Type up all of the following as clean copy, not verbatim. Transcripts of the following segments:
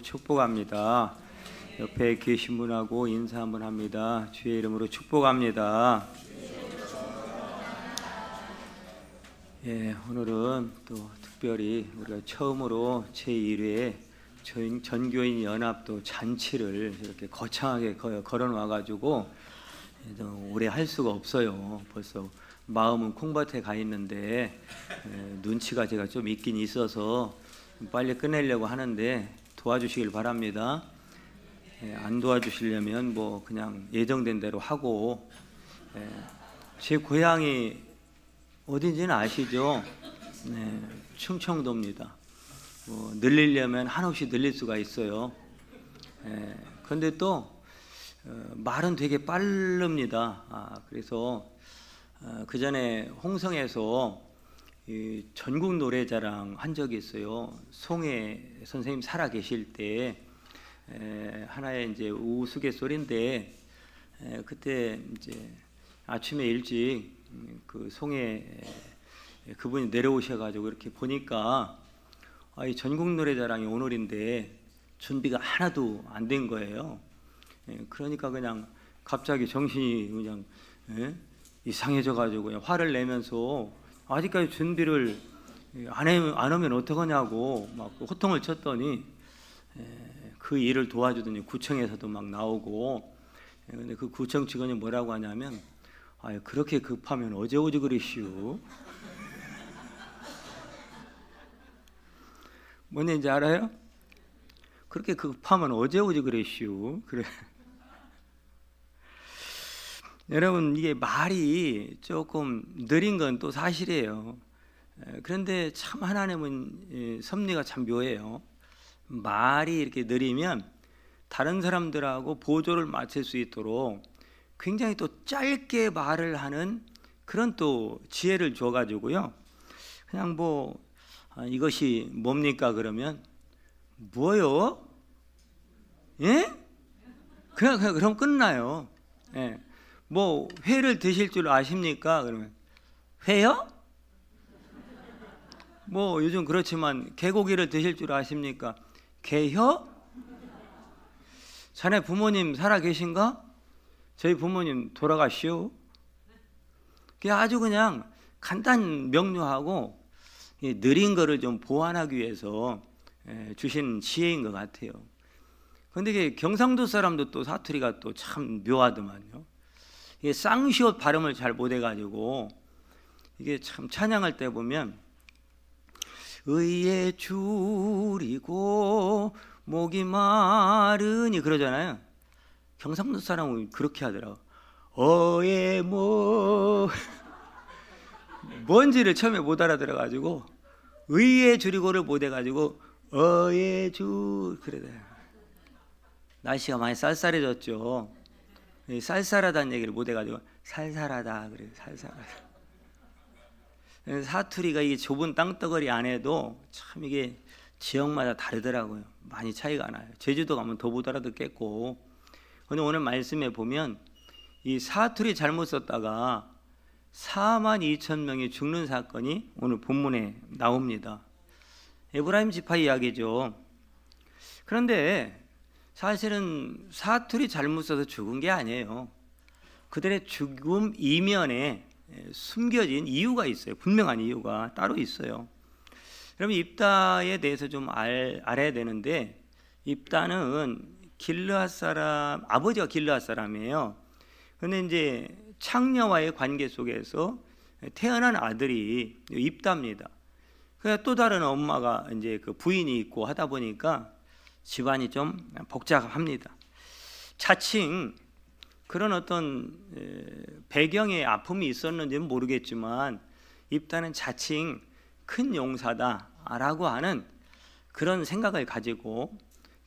축복합니다. 옆에 계신 분하고 인사 한번 합니다. 주의 이름으로 축복합니다. 오늘은 또 특별히 우리가 처음으로 제1회 전교인 연합도 잔치를 이렇게 거창하게 걸어놔 가지고 오래 할 수가 없어요. 벌써 마음은 콩밭에 가 있는데 눈치가 제가 좀 있긴 있어서 빨리 끝내려고 하는데 도와주시길 바랍니다. 안 도와주시려면 뭐 그냥 예정된 대로 하고. 제 고향이 어딘지는 아시죠? 충청도입니다. 늘리려면 한없이 늘릴 수가 있어요. 그런데 또 말은 되게 빠릅니다. 그래서 그 전에 홍성에서 전국 노래자랑 한 적이 있어요. 송혜 선생님 살아 계실 때 하나의 이제 우스갯소리인데, 그때 이제 아침에 일찍 그 송혜 그분이 내려오셔가지고 이렇게 보니까 이 전국 노래자랑이 오늘인데 준비가 하나도 안 된 거예요. 그러니까 그냥 갑자기 정신이 그냥 이상해져가지고 그냥 화를 내면서 아직까지 준비를 안 하면 어떡하냐고 막 호통을 쳤더니 그 일을 도와주더니 구청에서도 막 나오고. 근데 그 구청 직원이 뭐라고 하냐면, 그렇게 급하면 어제 오지 그러시오. 뭔지 알아요? 그렇게 급하면 어제 오지 그러시오. 그래. 여러분, 이게 말이 조금 느린 건 또 사실이에요. 그런데 참 하나님은 섭리가 참 묘해요. 말이 이렇게 느리면 다른 사람들하고 보조를 맞출 수 있도록 굉장히 또 짧게 말을 하는 그런 또 지혜를 줘가지고요. 그냥 이것이 뭡니까 그러면 뭐요? 예? 그럼 끝나요. 예. 회를 드실 줄 아십니까? 그러면 회요? 요즘 그렇지만 개고기를 드실 줄 아십니까? 개혀? 자네 부모님 살아 계신가? 저희 부모님 돌아가시오. 그게 아주 그냥 간단 명료하고 느린 거를 좀 보완하기 위해서 주신 지혜인 것 같아요. 그런데 이게 경상도 사람도 또 사투리가 또 참 묘하더만요. 이게 쌍시옷 발음을 잘 못해가지고 이게 참 찬양할 때 보면 의에 줄이고 목이 마르니 그러잖아요. 경상도 사람은 그렇게 하더라고. 뭔지를 처음에 못 알아들어가지고 의에 줄이고를 못해가지고 그래. 날씨가 많이 쌀쌀해졌죠. 쌀쌀하다는 얘기를 못해가지고 살살하다 그래요. 살살하다. 사투리가 이 좁은 땅덩어리 안에도 참 이게 지역마다 다르더라고요. 많이 차이가 나요. 제주도 가면 더 못 알아듣겠고. 근데 오늘 말씀에 보면 이 사투리 잘못 썼다가 42,000명이 죽는 사건이 오늘 본문에 나옵니다. 에브라임 지파 이야기죠. 그런데 사실은 사투리 잘못 써서 죽은 게 아니에요. 그들의 죽음 이면에 숨겨진 이유가 있어요. 분명한 이유가 따로 있어요. 여러분, 입다에 대해서 좀 알아야 되는데, 입다는 길르앗 사람, 아버지가 길르앗 사람이에요. 그런데 이제 창녀와의 관계 속에서 태어난 아들이 입다입니다. 그래서 또 다른 엄마가 이제 그 부인이 있고 하다 보니까 집안이 좀 복잡합니다. 자칭 그런 어떤 배경의 아픔이 있었는지는 모르겠지만 입다는 자칭 큰 용사다라고 하는 그런 생각을 가지고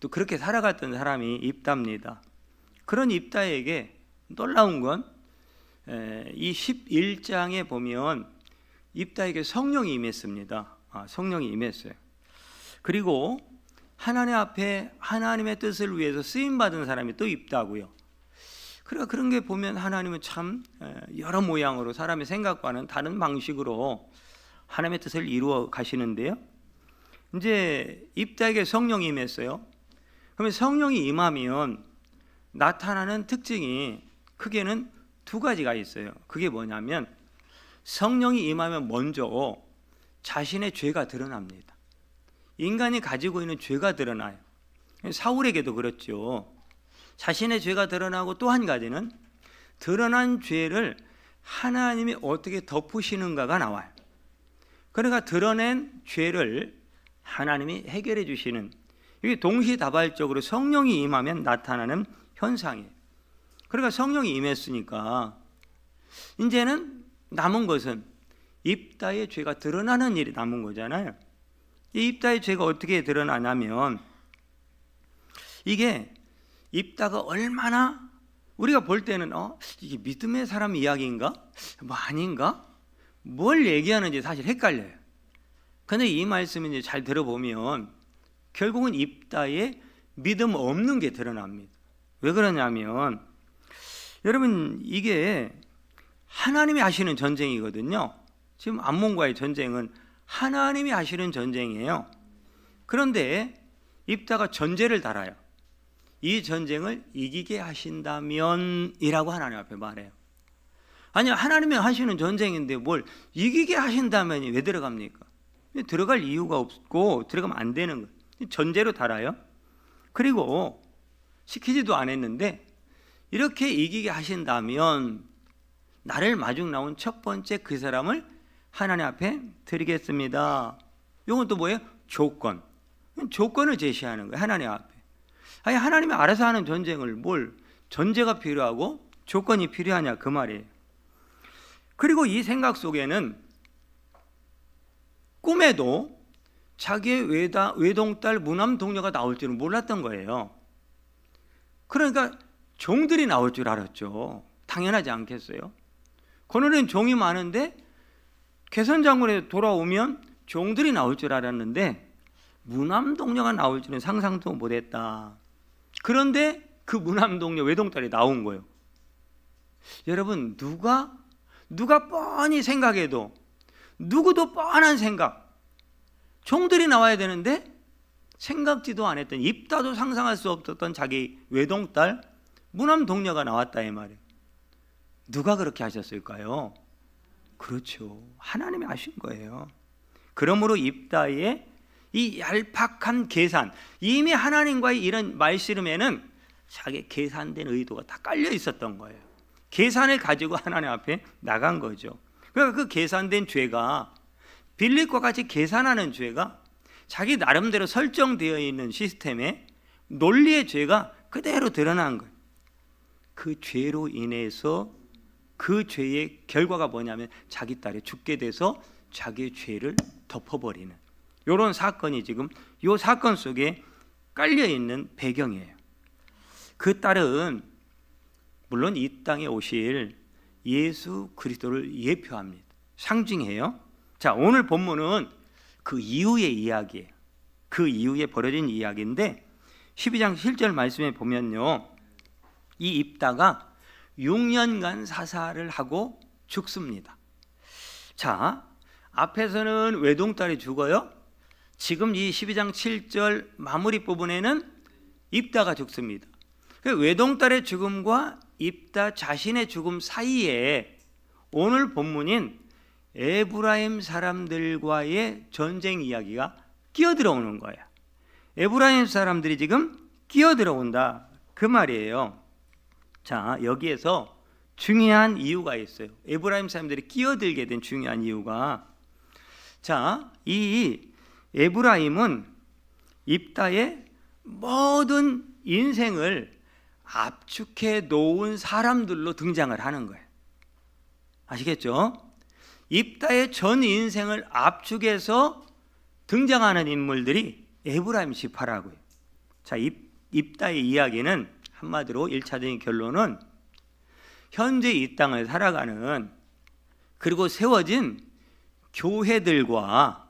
또 그렇게 살아갔던 사람이 입다입니다. 그런 입다에게 놀라운 건 이 11장에 보면 입다에게 성령이 임했습니다. 성령이 임했어요. 그리고 하나님 앞에 하나님의 뜻을 위해서 쓰임받은 사람이 또 입다고요. 그러니까 그런 게 보면 하나님은 참 여러 모양으로 사람의 생각과는 다른 방식으로 하나님의 뜻을 이루어 가시는데요. 이제 입다에게 성령이 임했어요. 그러면 성령이 임하면 나타나는 특징이 크게는 두 가지가 있어요. 그게 뭐냐면 성령이 임하면 먼저 자신의 죄가 드러납니다. 인간이 가지고 있는 죄가 드러나요. 사울에게도 그렇죠. 자신의 죄가 드러나고 또 한 가지는 드러난 죄를 하나님이 어떻게 덮으시는가가 나와요. 그러니까 드러낸 죄를 하나님이 해결해 주시는, 이게 동시다발적으로 성령이 임하면 나타나는 현상이에요. 그러니까 성령이 임했으니까 이제는 남은 것은 입다의 죄가 드러나는 일이 남은 거잖아요. 이 입다의 죄가 어떻게 드러나냐면, 이게 입다가 얼마나 우리가 볼 때는 이게 믿음의 사람 이야기인가? 뭐 아닌가? 뭘 얘기하는지 사실 헷갈려요. 근데 이 말씀을 이제 잘 들어보면 결국은 입다에 믿음 없는 게 드러납니다. 왜 그러냐면 여러분, 이게 하나님이 하시는 전쟁이거든요. 지금 암몬과의 전쟁은 하나님이 하시는 전쟁이에요. 그런데 입다가 전제를 달아요. 이 전쟁을 이기게 하신다면 이라고 하나님 앞에 말해요. 아니, 하나님이 하시는 전쟁인데 뭘 이기게 하신다면이 왜 들어갑니까? 들어갈 이유가 없고 들어가면 안 되는 거예요. 전제로 달아요. 그리고 시키지도 않았는데 이렇게 이기게 하신다면 나를 마중 나온 첫 번째 그 사람을 하나님 앞에 드리겠습니다. 이건 또 뭐예요? 조건. 조건을 제시하는 거예요. 하나님 앞에. 아니, 하나님이 알아서 하는 전쟁을 뭘 전제가 필요하고 조건이 필요하냐 그 말이에요. 그리고 이 생각 속에는 꿈에도 자기의 외동딸 무남 동료가 나올 줄은 몰랐던 거예요. 그러니까 종들이 나올 줄 알았죠. 당연하지 않겠어요? 고노는 종이 많은데 개선장군에 돌아오면 종들이 나올 줄 알았는데 무남 동료가 나올 줄은 상상도 못했다. 그런데 그 무남 동료 외동딸이 나온 거예요. 여러분, 누가 뻔히 생각해도, 누구도 뻔한 생각, 종들이 나와야 되는데 생각지도 안 했던, 입다도 상상할 수 없었던 자기 외동딸 무남 동료가 나왔다 이 말이에요. 누가 그렇게 하셨을까요? 그렇죠, 하나님이 하신 거예요. 그러므로 입다의 이 얄팍한 계산, 이미 하나님과의 이런 말씨름에는 자기 계산된 의도가 다 깔려 있었던 거예요. 계산을 가지고 하나님 앞에 나간 거죠. 그러니까 그 계산된 죄가, 빌립과 같이 계산하는 죄가 자기 나름대로 설정되어 있는 시스템에 논리의 죄가 그대로 드러난 거예요. 그 죄로 인해서 그 죄의 결과가 뭐냐면 자기 딸이 죽게 돼서 자기의 죄를 덮어버리는 이런 사건이 지금 이 사건 속에 깔려있는 배경이에요. 그 딸은 물론 이 땅에 오실 예수 그리스도를 예표합니다. 상징해요. 자, 오늘 본문은 그 이후의 이야기예요. 그 이후에 벌어진 이야기인데 12장 7절 말씀에 보면요, 이 입다가 6년간 사살을 하고 죽습니다. 자, 앞에서는 외동딸이 죽어요. 지금 이 12장 7절 마무리 부분에는 입다가 죽습니다. 외동딸의 죽음과 입다 자신의 죽음 사이에 오늘 본문인 에브라임 사람들과의 전쟁 이야기가 끼어들어오는 거예요. 에브라임 사람들이 지금 끼어들어온다 그 말이에요. 자, 여기에서 중요한 이유가 있어요. 에브라임 사람들이 끼어들게 된 중요한 이유가, 자, 이 에브라임은 입다의 모든 인생을 압축해 놓은 사람들로 등장을 하는 거예요. 아시겠죠? 입다의 전 인생을 압축해서 등장하는 인물들이 에브라임 지파라고요. 자, 입다의 이야기는 한마디로 1차적인 결론은 현재 이 땅을 살아가는, 그리고 세워진 교회들과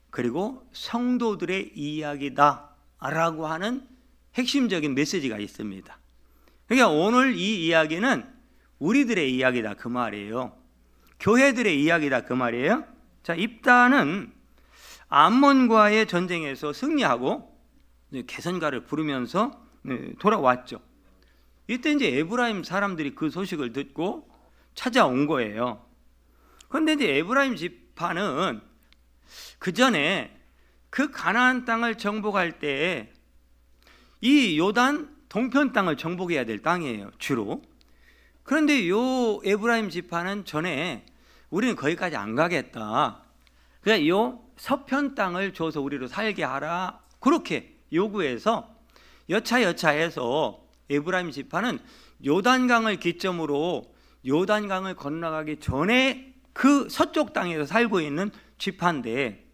그리고 성도들의 이야기다라고 하는 핵심적인 메시지가 있습니다. 그러니까 오늘 이 이야기는 우리들의 이야기다 그 말이에요. 교회들의 이야기다 그 말이에요. 자, 입다는 암몬과의 전쟁에서 승리하고 개선가를 부르면서 돌아왔죠. 이때 이제 에브라임 사람들이 그 소식을 듣고 찾아온 거예요. 그런데 이제 에브라임 지파는 그 전에 그 가나안 땅을 정복할 때 이 요단 동편 땅을 정복해야 될 땅이에요, 주로. 그런데 요 에브라임 지파는 전에 우리는 거기까지 안 가겠다. 그러니까 요 서편 땅을 줘서 우리로 살게 하라. 그렇게 요구해서 여차여차해서 에브라임 지파는 요단강을 기점으로 요단강을 건너가기 전에 그 서쪽 땅에서 살고 있는 지파인데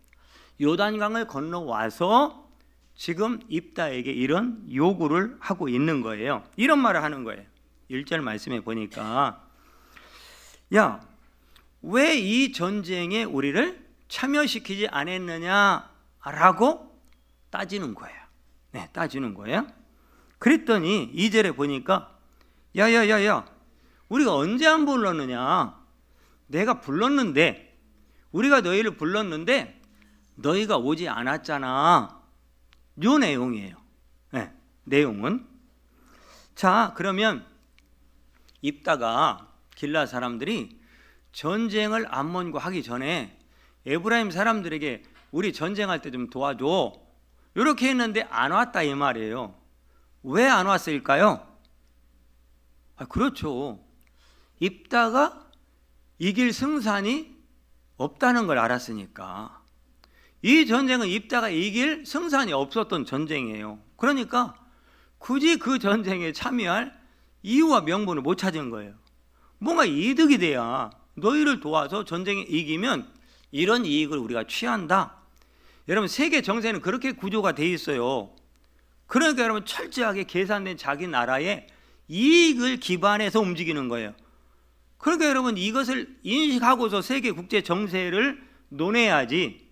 요단강을 건너와서 지금 입다에게 이런 요구를 하고 있는 거예요. 이런 말을 하는 거예요. 1절 말씀에 보니까 야, 왜 이 전쟁에 우리를 참여시키지 않았느냐라고 따지는 거예요. 네, 따지는 거예요. 그랬더니 2절에 보니까 야야야야, 우리가 언제 안 불렀느냐? 내가 불렀는데, 우리가 너희를 불렀는데 너희가 오지 않았잖아. 요 내용이에요. 네, 내용은. 자, 그러면 입다가 길라 사람들이 전쟁을 암몬과 하기 전에 에브라임 사람들에게 우리 전쟁할 때 좀 도와줘, 이렇게 했는데 안 왔다 이 말이에요. 왜 안 왔을까요? 그렇죠. 입다가 이길 승산이 없다는 걸 알았으니까. 이 전쟁은 입다가 이길 승산이 없었던 전쟁이에요. 그러니까 굳이 그 전쟁에 참여할 이유와 명분을 못 찾은 거예요. 뭔가 이득이 돼야 너희를 도와서 전쟁에 이기면 이런 이익을 우리가 취한다. 여러분, 세계 정세는 그렇게 구조가 돼 있어요. 그러니까 여러분, 철저하게 계산된 자기 나라의 이익을 기반해서 움직이는 거예요. 그러니까 여러분, 이것을 인식하고서 세계 국제 정세를 논해야지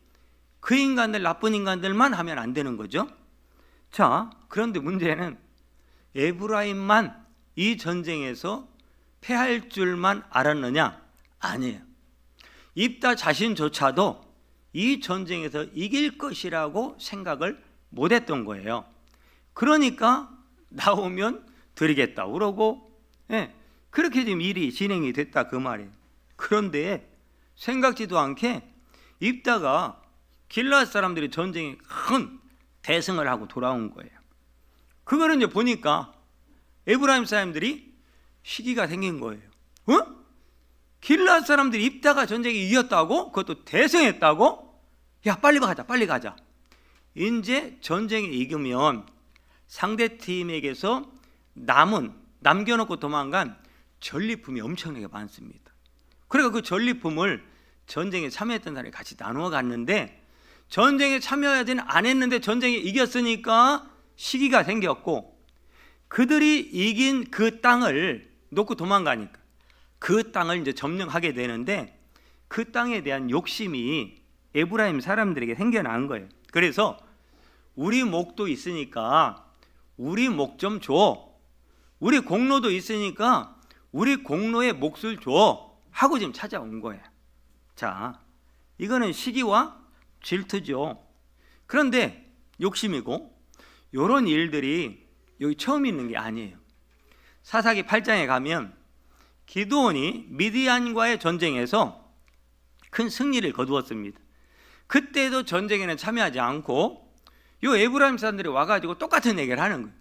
그 인간들, 나쁜 인간들만 하면 안 되는 거죠. 자, 그런데 문제는 에브라임만 이 전쟁에서 패할 줄만 알았느냐? 아니에요. 입다 자신조차도 이 전쟁에서 이길 것이라고 생각을 못했던 거예요. 그러니까 나오면 드리겠다 그러고, 그렇게 지금 일이 진행이 됐다 그 말이에요. 그런데 생각지도 않게 입다가 길앗 사람들이 전쟁에 큰 대승을 하고 돌아온 거예요. 그거를 이제 보니까 에브라임 사람들이 시기가 생긴 거예요. 길앗 사람들이 입다가 전쟁에 이겼다고? 그것도 대승했다고? 야, 빨리 가자, 빨리 가자. 이제 전쟁에 이기면 상대 팀에게서 남겨놓고 도망간 전리품이 엄청나게 많습니다. 그러니까 그 전리품을 전쟁에 참여했던 사람이 같이 나누어 갔는데, 전쟁에 참여하지는 않았는데 전쟁에 이겼으니까 시기가 생겼고, 그들이 이긴 그 땅을 놓고 도망가니까 그 땅을 이제 점령하게 되는데, 그 땅에 대한 욕심이 에브라임 사람들에게 생겨난 거예요. 그래서 우리 목도 있으니까 우리 목 좀 줘, 우리 공로도 있으니까 우리 공로의 몫을 줘 하고 지금 찾아온 거예요. 자, 이거는 시기와 질투죠. 그런데 욕심이고, 이런 일들이 여기 처음 있는 게 아니에요. 사사기 8장에 가면 기드온이 미디안과의 전쟁에서 큰 승리를 거두었습니다. 그때도 전쟁에는 참여하지 않고 요 에브라임 사람들이 와가지고 똑같은 얘기를 하는 거예요.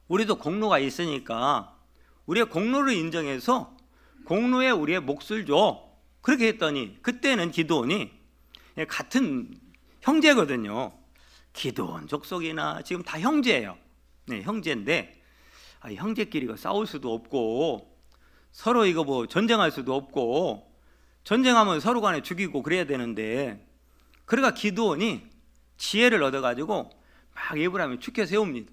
우리도 공로가 있으니까 우리의 공로를 인정해서 공로에 우리의 몫을 줘, 그렇게 했더니 그때는 기드온이 같은 형제거든요. 기드온 족속이나 지금 다 형제예요. 네, 형제인데 형제끼리 싸울 수도 없고 서로 이거 뭐 전쟁할 수도 없고, 전쟁하면 서로 간에 죽이고 그래야 되는데, 그러니까 기드온이 지혜를 얻어가지고 막 에브라임을 축켜 세웁니다.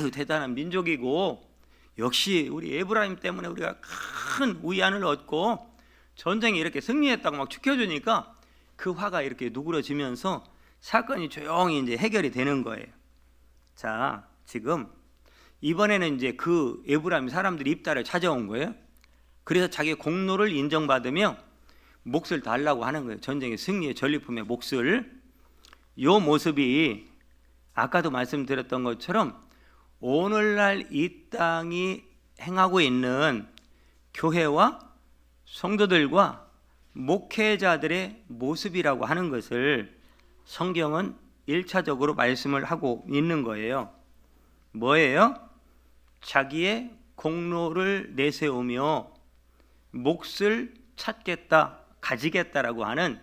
이거 대단한 민족이고, 역시 우리 에브라임 때문에 우리가 큰 위안을 얻고 전쟁에 이렇게 승리했다고 막 축혀주니까 그 화가 이렇게 누그러지면서 사건이 조용히 이제 해결이 되는 거예요. 자, 지금 이번에는 이제 그 에브라임 사람들이 입다를 찾아온 거예요. 그래서 자기 공로를 인정받으며 몫을 달라고 하는 거예요. 전쟁의 승리의 전리품의 몫을. 요 모습이 아까도 말씀드렸던 것처럼 오늘날 이 땅이 행하고 있는 교회와 성도들과 목회자들의 모습이라고 하는 것을 성경은 1차적으로 말씀을 하고 있는 거예요. 뭐예요? 자기의 공로를 내세우며 몫을 찾겠다, 가지겠다라고 하는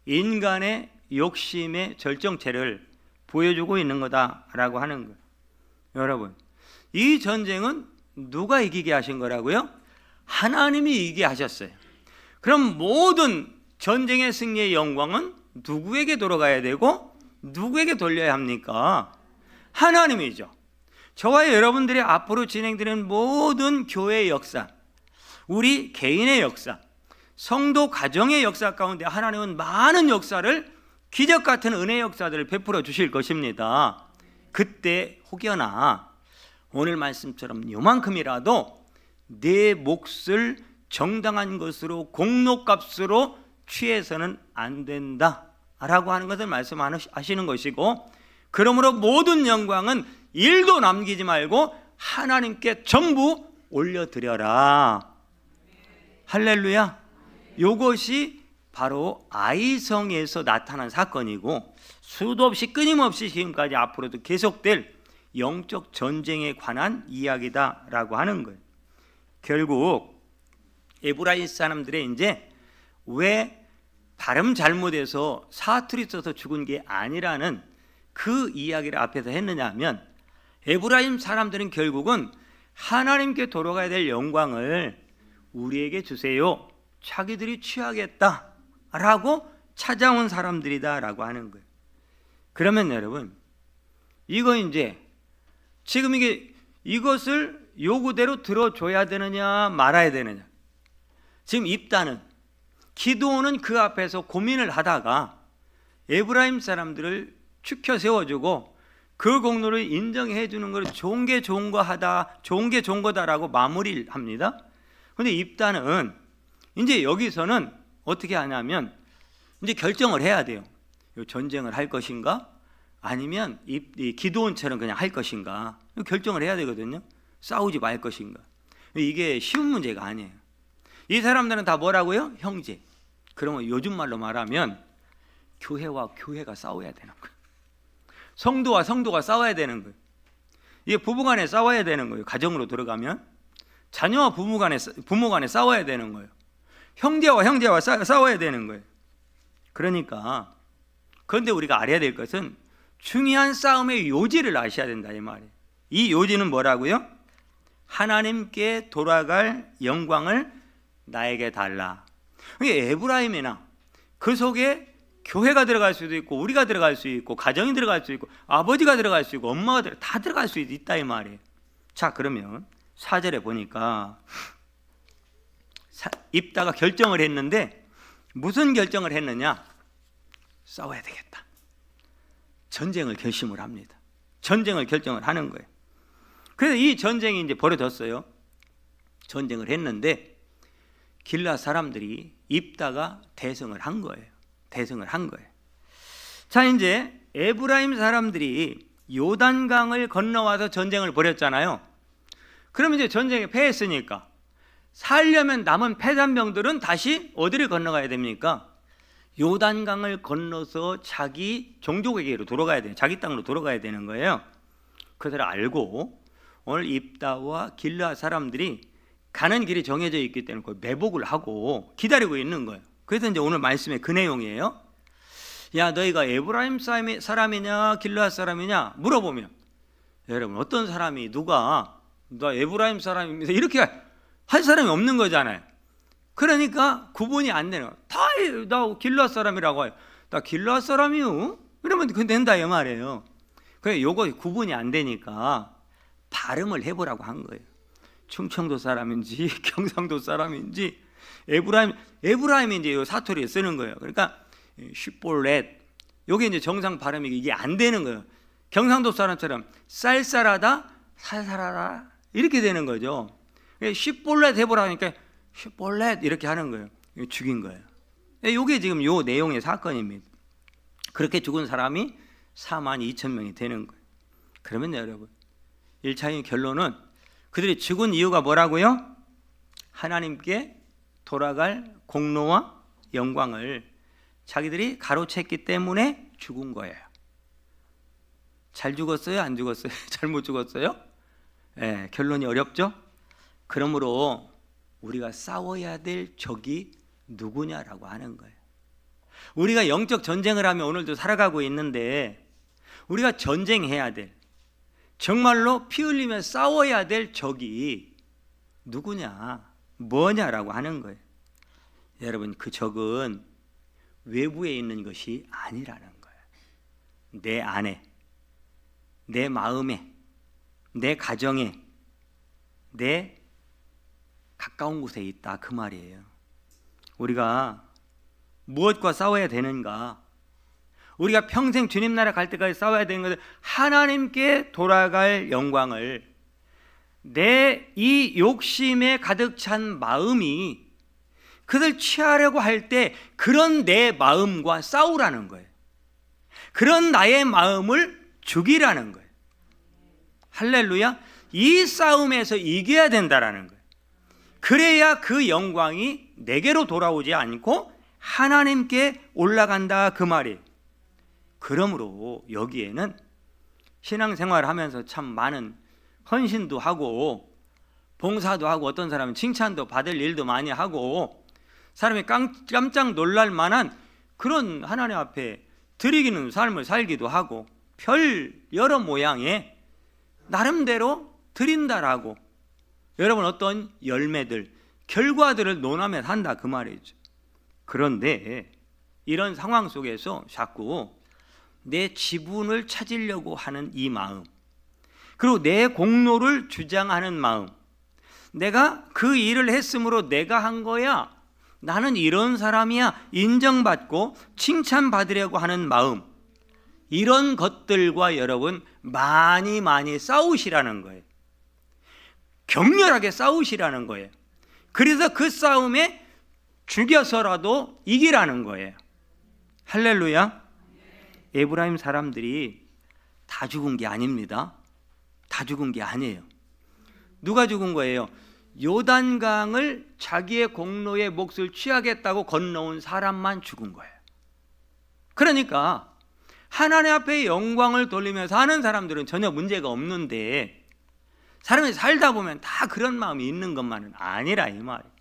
인간의 욕심의 절정체를 보여주고 있는 거다라고 하는 거예요. 여러분, 이 전쟁은 누가 이기게 하신 거라고요? 하나님이 이기게 하셨어요. 그럼 모든 전쟁의 승리의 영광은 누구에게 돌아가야 되고 누구에게 돌려야 합니까? 하나님이죠. 저와 여러분들이 앞으로 진행되는 모든 교회의 역사, 우리 개인의 역사, 성도 가정의 역사 가운데 하나님은 많은 역사를, 기적 같은 은혜의 역사들을 베풀어 주실 것입니다. 그때 혹여나 오늘 말씀처럼 요만큼이라도 내 몫을 정당한 것으로, 공로값으로 취해서는 안 된다라고 하는 것을 말씀하시는 것이고, 그러므로 모든 영광은 일도 남기지 말고 하나님께 전부 올려드려라. 할렐루야. 이것이 바로 아이성에서 나타난 사건이고, 수도 없이 끊임없이 지금까지 앞으로도 계속될 영적 전쟁에 관한 이야기다라고 하는 거예요. 결국 에브라임 사람들의 이제 왜 발음 잘못해서 사투리 써서 죽은 게 아니라는 그 이야기를 앞에서 했느냐 하면, 에브라임 사람들은 결국은 하나님께 돌아가야 될 영광을 우리에게 주세요, 자기들이 취하겠다라고 찾아온 사람들이다라고 하는 거예요. 그러면 여러분, 이거 이제 지금 이것을 요구대로 들어줘야 되느냐 말아야 되느냐. 지금 입다는, 기드온은 그 앞에서 고민을 하다가 에브라임 사람들을 추켜 세워주고 그 공로를 인정해 주는 걸 좋은 게 좋은 거다라고 마무리를 합니다. 그런데 입다는 이제 여기서는 어떻게 하냐면 이제 결정을 해야 돼요. 이 전쟁을 할 것인가 아니면 이 기드온처럼 그냥 할 것인가, 결정을 해야 되거든요. 싸우지 말 것인가. 이게 쉬운 문제가 아니에요. 이 사람들은 다 뭐라고요? 형제. 그러면 요즘 말로 말하면 교회와 교회가 싸워야 되는 거예요. 성도와 성도가 싸워야 되는 거예요. 이게 부부간에 싸워야 되는 거예요. 가정으로 들어가면 자녀와 부모간에 싸워야 되는 거예요. 형제와 형제와 싸워야 되는 거예요. 그러니까 그런데 우리가 알아야 될 것은 중요한 싸움의 요지를 아셔야 된다 이 말이에요. 이 요지는 뭐라고요? 하나님께 돌아갈 영광을 나에게 달라. 에브라임이나 그 속에 교회가 들어갈 수도 있고, 우리가 들어갈 수 있고, 가정이 들어갈 수 있고, 아버지가 들어갈 수 있고, 엄마가 다 들어갈 수 있다 이 말이에요. 자, 그러면 4절에 보니까 입다가 결정을 했는데 무슨 결정을 했느냐? 싸워야 되겠다. 전쟁을 결심을 합니다. 전쟁을 결정을 하는 거예요. 그래서 이 전쟁이 이제 벌어졌어요. 전쟁을 했는데 길라 사람들이 입다가 대승을 한 거예요. 대승을 한 거예요. 자, 이제 에브라임 사람들이 요단강을 건너와서 전쟁을 벌였잖아요. 그럼 이제 전쟁에 패했으니까 살려면 남은 패잔병들은 다시 어디를 건너가야 됩니까? 요단강을 건너서 자기 종족에게로 돌아가야 돼요. 자기 땅으로 돌아가야 되는 거예요. 그것을 알고 오늘 입다와 길라 사람들이 가는 길이 정해져 있기 때문에 그 매복을 하고 기다리고 있는 거예요. 그래서 이제 오늘 말씀의 그 내용이에요. 야, 너희가 에브라임 사람이냐 길라 사람이냐 물어보면, 여러분 어떤 사람이 누가 나 에브라임 사람입니다 이렇게 할 사람이 없는 거잖아요. 그러니까 구분이 안 되는 거예요. 다 나 길라 사람이라고 해요. 나 길라 사람이요? 이러면 그건 된다 이 말이에요. 그래, 요거 구분이 안 되니까 발음을 해보라고 한 거예요. 충청도 사람인지 경상도 사람인지 에브라임이 이제 요 사투리에 쓰는 거예요. 그러니까 슈볼렛, 요게 이제 정상 발음이 이게 안 되는 거예요. 경상도 사람처럼 쌀쌀하다, 살살하다 이렇게 되는 거죠. 슈볼렛 해보라 하니까 슈볼렛 이렇게 하는 거예요. 죽인 거예요. 요게 지금 요 내용의 사건입니다. 그렇게 죽은 사람이 42,000명이 되는 거예요. 그러면 여러분 1차적인 결론은 그들이 죽은 이유가 뭐라고요? 하나님께 돌아갈 공로와 영광을 자기들이 가로챘기 때문에 죽은 거예요. 잘 죽었어요? 안 죽었어요? 잘못 죽었어요? 네, 결론이 어렵죠? 그러므로 우리가 싸워야 될 적이 누구냐라고 하는 거예요. 우리가 영적 전쟁을 하며 오늘도 살아가고 있는데 우리가 전쟁해야 될, 정말로 피 흘리며 싸워야 될 적이 누구냐, 뭐냐라고 하는 거예요. 여러분, 그 적은 외부에 있는 것이 아니라는 거예요. 내 안에, 내 마음에, 내 가정에, 내 가까운 곳에 있다, 그 말이에요. 우리가 무엇과 싸워야 되는가? 우리가 평생 주님 나라 갈 때까지 싸워야 되는 것은 하나님께 돌아갈 영광을, 내 이 욕심에 가득 찬 마음이 그들 취하려고 할 때 그런 내 마음과 싸우라는 거예요. 그런 나의 마음을 죽이라는 거예요. 할렐루야. 이 싸움에서 이겨야 된다라는 거예요. 그래야 그 영광이 내게로 돌아오지 않고 하나님께 올라간다, 그 말이에요. 그러므로 여기에는 신앙생활을 하면서 참 많은 헌신도 하고 봉사도 하고 어떤 사람은 칭찬도 받을 일도 많이 하고 사람이 깜짝 놀랄 만한 그런 하나님 앞에 드리기는 삶을 살기도 하고 별 여러 모양의 나름대로 드린다라고 여러분 어떤 열매들, 결과들을 논하며 산다, 그 말이죠. 그런데 이런 상황 속에서 자꾸 내 지분을 찾으려고 하는 이 마음, 그리고 내 공로를 주장하는 마음, 내가 그 일을 했으므로 내가 한 거야, 나는 이런 사람이야, 인정받고 칭찬받으려고 하는 마음, 이런 것들과 여러분 많이 싸우시라는 거예요. 격렬하게 싸우시라는 거예요. 그래서 그 싸움에 죽여서라도 이기라는 거예요. 할렐루야. 에브라임 사람들이 다 죽은 게 아닙니다. 다 죽은 게 아니에요. 누가 죽은 거예요? 요단강을 자기의 공로의 몫을 취하겠다고 건너온 사람만 죽은 거예요. 그러니까 하나님 앞에 영광을 돌리면서 하는 사람들은 전혀 문제가 없는데 사람이 살다 보면 다 그런 마음이 있는 것만은 아니라 이 말이에요.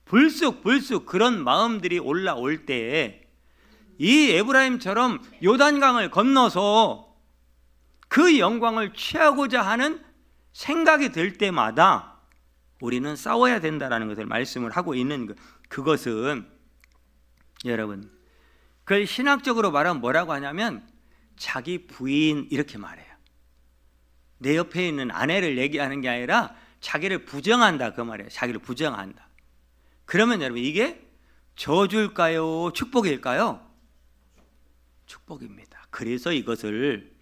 불쑥 그런 마음들이 올라올 때 이 에브라임처럼 요단강을 건너서 그 영광을 취하고자 하는 생각이 들 때마다 우리는 싸워야 된다는 것을 말씀을 하고 있는 것. 그것은 여러분, 그걸 신학적으로 말하면 뭐라고 하냐면 자기 부인 이렇게 말해요. 내 옆에 있는 아내를 얘기하는 게 아니라 자기를 부정한다, 그 말이에요. 자기를 부정한다. 그러면 여러분 이게 저주일까요? 축복일까요? 축복입니다. 그래서 이것을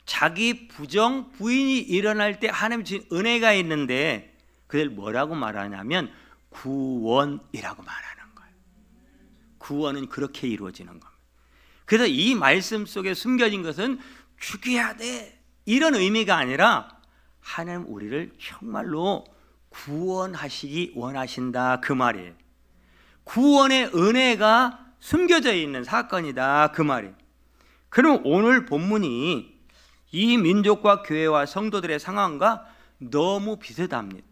자기 부정, 부인이 일어날 때 하나님 주신 은혜가 있는데 그걸 뭐라고 말하냐면 구원이라고 말하는 거예요. 구원은 그렇게 이루어지는 겁니다. 그래서 이 말씀 속에 숨겨진 것은 죽여야 돼, 이런 의미가 아니라 하나님 우리를 정말로 구원하시기 원하신다, 그 말이에요. 구원의 은혜가 숨겨져 있는 사건이다, 그 말이에요. 그럼 오늘 본문이 이 민족과 교회와 성도들의 상황과 너무 비슷합니다.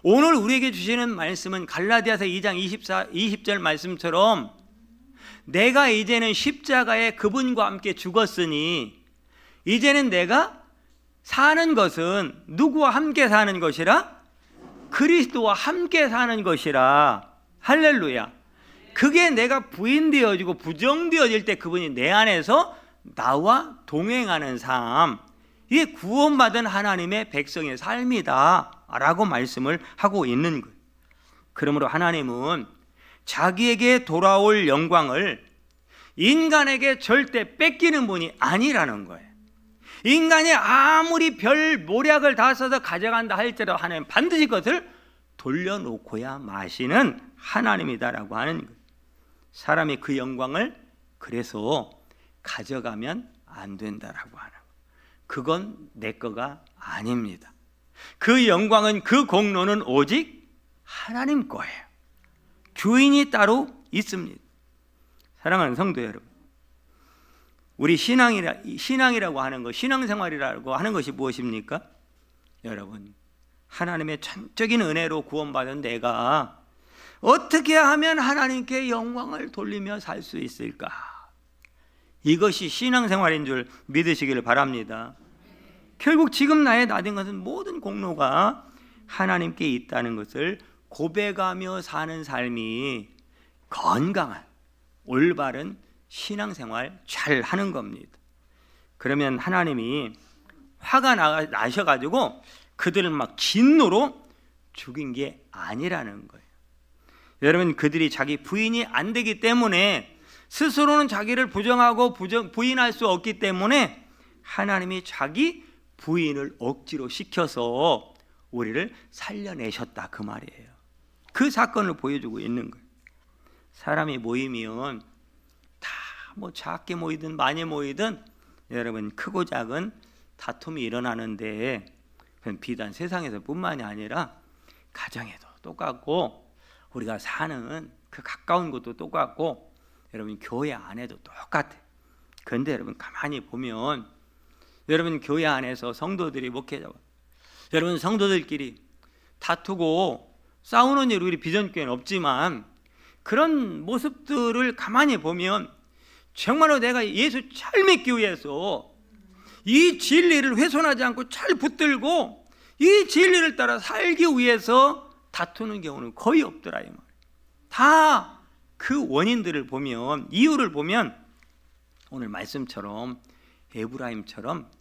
오늘 우리에게 주시는 말씀은 갈라디아서 2장 20절 말씀처럼 내가 이제는 십자가에 그분과 함께 죽었으니 이제는 내가 사는 것은 누구와 함께 사는 것이라? 그리스도와 함께 사는 것이라. 할렐루야. 그게 내가 부인되어지고 부정되어질 때 그분이 내 안에서 나와 동행하는 삶, 이게 구원받은 하나님의 백성의 삶이다 라고 말씀을 하고 있는 거예요. 그러므로 하나님은 자기에게 돌아올 영광을 인간에게 절대 뺏기는 분이 아니라는 거예요. 인간이 아무리 별 모략을 다 써서 가져간다 할지라도 하나님 반드시 그것을 돌려놓고야 마시는 하나님이다라고 하는 거예요. 사람이 그 영광을 그래서 가져가면 안 된다라고 하는 거예요. 그건 내 거가 아닙니다. 그 영광은, 그 공로는 오직 하나님 거예요. 주인이 따로 있습니다. 사랑하는 성도 여러분, 우리 신앙이라고 하는 것, 신앙생활이라고 하는 것이 무엇입니까? 여러분, 하나님의 전적인 은혜로 구원받은 내가 어떻게 하면 하나님께 영광을 돌리며 살 수 있을까? 이것이 신앙생활인 줄 믿으시기를 바랍니다. 결국 지금 나의 나된 것은 모든 공로가 하나님께 있다는 것을 고백하며 사는 삶이 건강한 올바른 신앙생활 잘 하는 겁니다. 그러면 하나님이 화가 나셔가지고 그들을 막 진노로 죽인 게 아니라는 거예요. 여러분, 그들이 자기 부인이 안 되기 때문에, 스스로는 자기를 부정하고 부인할 수 없기 때문에 하나님이 자기 부인을 억지로 시켜서 우리를 살려내셨다, 그 말이에요. 그 사건을 보여주고 있는 거예요. 사람이 모이면 다 뭐 작게 모이든 많이 모이든 여러분, 크고 작은 다툼이 일어나는데, 비단 세상에서 뿐만이 아니라 가정에도 똑같고, 우리가 사는 그 가까운 곳도 똑같고, 여러분 교회 안에도 똑같아요. 그런데 여러분 가만히 보면, 여러분 교회 안에서 성도들이 목회자와 여러분 성도들끼리 다투고 싸우는 일, 우리 비전교회는 없지만 그런 모습들을 가만히 보면 정말로 내가 예수 잘 믿기 위해서 이 진리를 훼손하지 않고 잘 붙들고 이 진리를 따라 살기 위해서 다투는 경우는 거의 없더라, 이 말이에요. 다 그 원인들을 보면, 이유를 보면 오늘 말씀처럼 에브라임처럼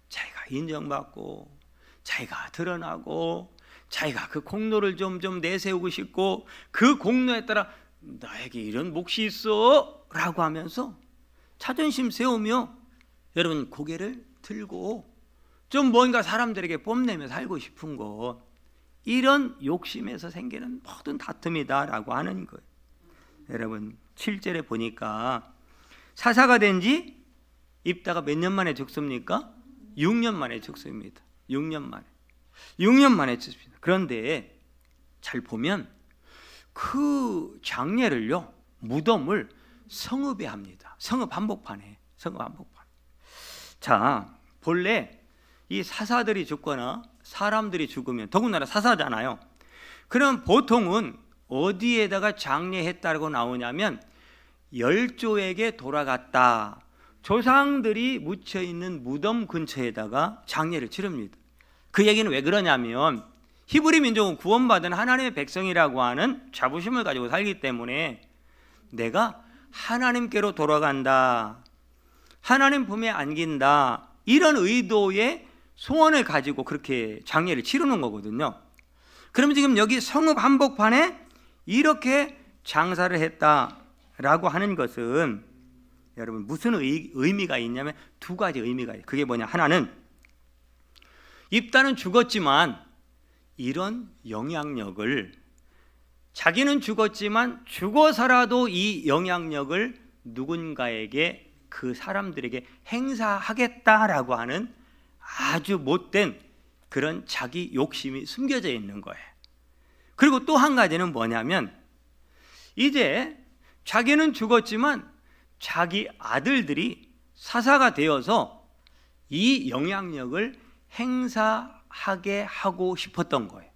자기가 인정받고 자기가 드러나고 자기가 그 공로를 좀 내세우고 싶고 그 공로에 따라 나에게 이런 몫이 있어 라고 하면서 자존심 세우며 여러분 고개를 들고 좀 뭔가 사람들에게 뽐내며 살고 싶은 것, 이런 욕심에서 생기는 모든 다툼이다라고 하는 거예요. 여러분 7절에 보니까 사사가 된 지 입다가 몇 년 만에 죽습니까? 6년 만에 죽습니다. 6년 만에 죽습니다. 그런데 잘 보면 그 장례를요, 무덤을 성읍에 합니다. 성읍 한복판에. 자, 본래 이 사사들이 죽거나 사람들이 죽으면, 더군다나 사사잖아요. 그럼 보통은 어디에다가 장례했다고 나오냐면 열조에게 돌아갔다, 조상들이 묻혀있는 무덤 근처에다가 장례를 치릅니다. 그 얘기는 왜 그러냐면 히브리 민족은 구원받은 하나님의 백성이라고 하는 자부심을 가지고 살기 때문에 내가 하나님께로 돌아간다, 하나님 품에 안긴다, 이런 의도의 소원을 가지고 그렇게 장례를 치르는 거거든요. 그러면 지금 여기 성읍 한복판에 이렇게 장사를 했다라고 하는 것은 여러분 무슨 의미가 있냐면 두 가지 의미가 있어요. 그게 뭐냐, 하나는 입다는 죽었지만 이런 영향력을, 자기는 죽었지만 죽어서라도 이 영향력을 누군가에게, 그 사람들에게 행사하겠다라고 하는 아주 못된 그런 자기 욕심이 숨겨져 있는 거예요. 그리고 또 한 가지는 뭐냐면, 이제 자기는 죽었지만 자기 아들들이 사사가 되어서 이 영향력을 행사하게 하고 싶었던 거예요.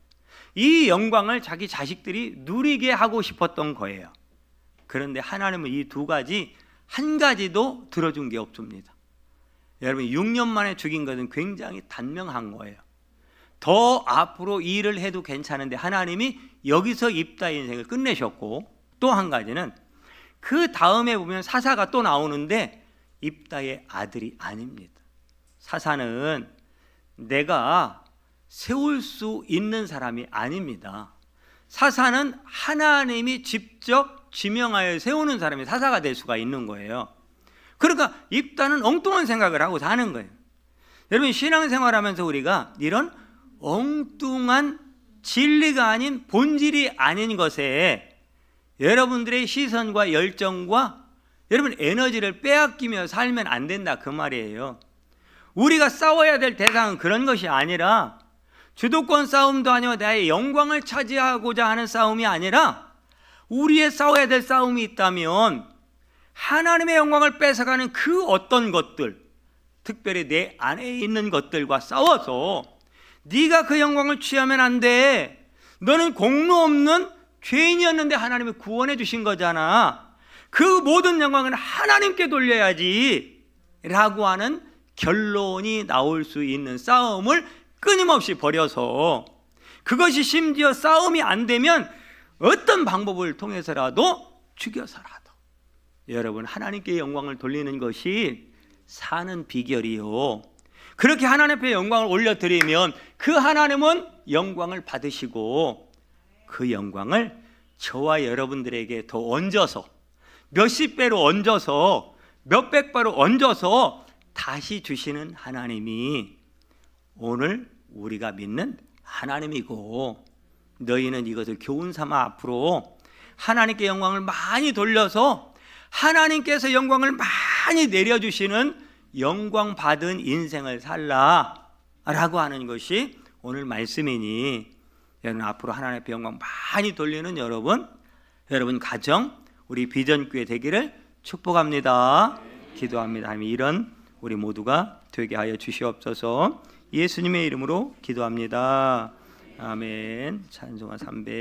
이 영광을 자기 자식들이 누리게 하고 싶었던 거예요. 그런데 하나님은 이 두 가지 한 가지도 들어준 게 없습니다. 여러분 6년 만에 죽인 것은 굉장히 단명한 거예요. 더 앞으로 이 일을 해도 괜찮은데 하나님이 여기서 입다의 인생을 끝내셨고, 또 한 가지는 그 다음에 보면 사사가 또 나오는데 입다의 아들이 아닙니다. 사사는 내가 세울 수 있는 사람이 아닙니다. 사사는 하나님이 직접 지명하여 세우는 사람이 사사가 될 수가 있는 거예요. 그러니까 입다는 엉뚱한 생각을 하고 사는 거예요. 여러분 신앙생활하면서 우리가 이런 엉뚱한 진리가 아닌 본질이 아닌 것에 여러분들의 시선과 열정과 여러분, 에너지를 빼앗기며 살면 안 된다 그 말이에요. 우리가 싸워야 될 대상은 그런 것이 아니라, 주도권 싸움도 아니고 나의 영광을 차지하고자 하는 싸움이 아니라, 우리의 싸워야 될 싸움이 있다면 하나님의 영광을 뺏어가는 그 어떤 것들, 특별히 내 안에 있는 것들과 싸워서 네가 그 영광을 취하면 안 돼. 너는 공로 없는 죄인이었는데 하나님이 구원해 주신 거잖아. 그 모든 영광은 하나님께 돌려야지 라고 하는 결론이 나올 수 있는 싸움을 끊임없이 벌여서, 그것이 심지어 싸움이 안 되면 어떤 방법을 통해서라도 죽여서라도 여러분 하나님께 영광을 돌리는 것이 사는 비결이요. 그렇게 하나님 앞에 영광을 올려드리면 그 하나님은 영광을 받으시고 그 영광을 저와 여러분들에게 더 얹어서, 몇십 배로 얹어서, 몇백 배로 얹어서 다시 주시는 하나님이 오늘 우리가 믿는 하나님이고, 너희는 이것을 교훈 삼아 앞으로 하나님께 영광을 많이 돌려서 하나님께서 영광을 많이 내려주시는 영광 받은 인생을 살라 라고 하는 것이 오늘 말씀이니, 여러분 앞으로 하나님 앞에 영광 많이 돌리는 여러분 가정, 우리 비전교회 되기를 축복합니다. 기도합니다. 하나님, 이런 우리 모두가 되게 하여 주시옵소서. 예수님의 이름으로 기도합니다. 아멘. 찬송가 300.